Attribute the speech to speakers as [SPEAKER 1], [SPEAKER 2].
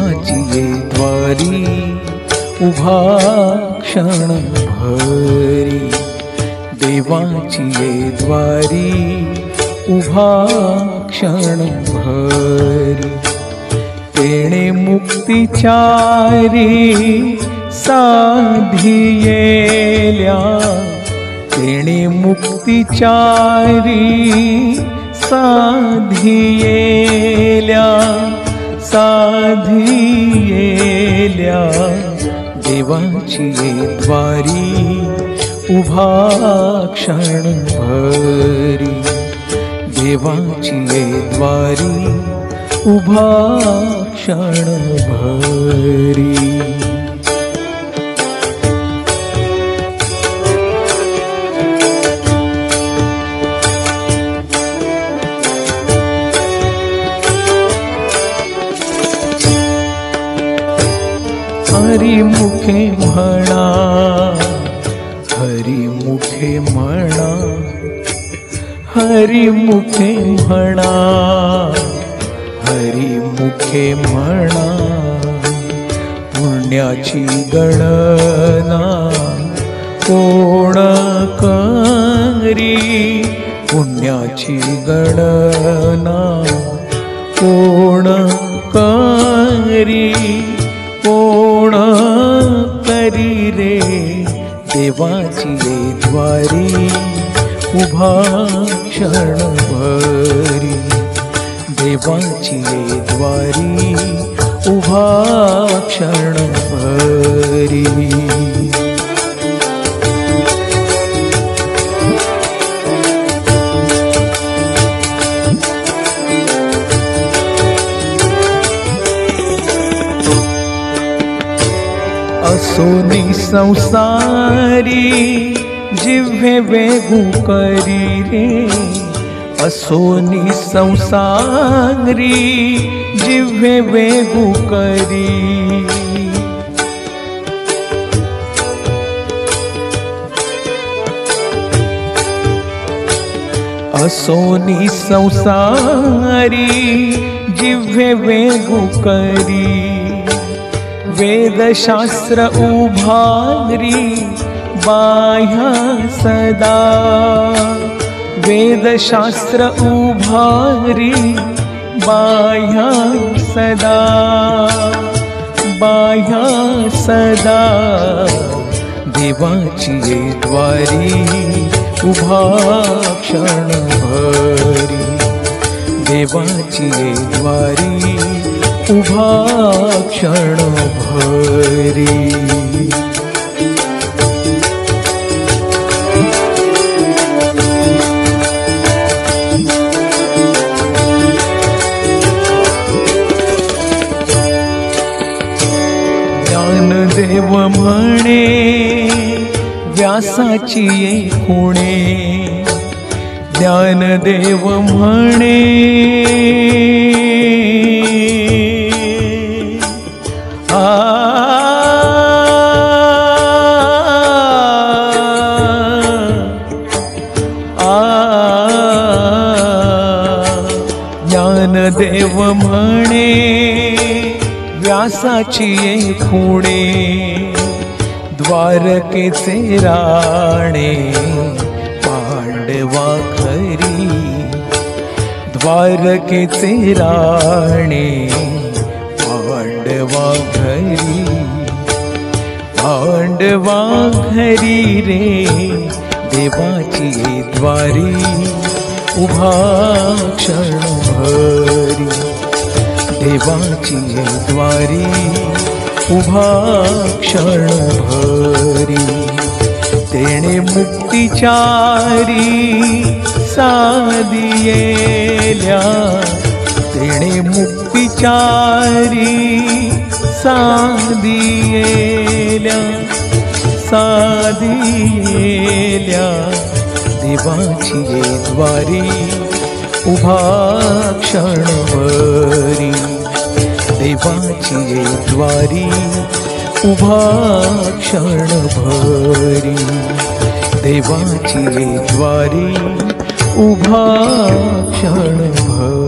[SPEAKER 1] देवाची ये द्वारी उभा क्षण भरी, देवाची ये द्वारी उभा क्षण भरी। तेणे मुक्तिचारी साधियेल्या, तेणे मुक्तिचारी साधियेल्या, साधियेल्या। देवाची ये द्वारी उभा क्षण भरी, देवाची ये द्वारी उभा क्षण भरी। हरी मुखे म्हणा, हरी मुखे म्हणा, हरी मुखे म्हणा, हरी मुखे म्हणा। पुण्याची गणना कोण करी, पुण्याची गणना कोण करी, कोण करी रे। देवाची ये द्वारी उभा क्षण भरी, देवाची ये द्वारी उभा क्षण भरी। असोनी संसारी जिव्हे वेगू करी रे, असोनी संसारी जिव्हे वेगू करी। असोनी संसारी जिव्हे वेगू करी। वेदशास्त्र उभारी बाह्या सदा, वेदशास्त्र उभारी बाह्या सदा, बाह्या सदा। देवाची ये द्वारी उभा क्षण भरी, देवाची ये द्वारी उभा क्षण भरी। ज्ञानदेव म्हणे व्यासाची ये खुणे, ज्ञानदेव म्हणे ज्ञानदेव म्हणे व्यासाची ये खुणे। द्वारकेचे राणे पांडवा खरी, द्वारकेचे राणे पांडवा घरी, पांडवा घरी रे। देवाची ये द्वारी उभा क्षण भरी, देवाची ये द्वारी उभा क्षण भरी। तेणे मुक्तिचारी साधियेल्या, तेणे मुक्तिचारी साधियेल्या, साधियेल्या। देवाची ये द्वारी उभा क्षण भरी, देवाची ये द्वारी उभा क्षण भरी, देवाची ये द्वारी उभा क्षण भरी।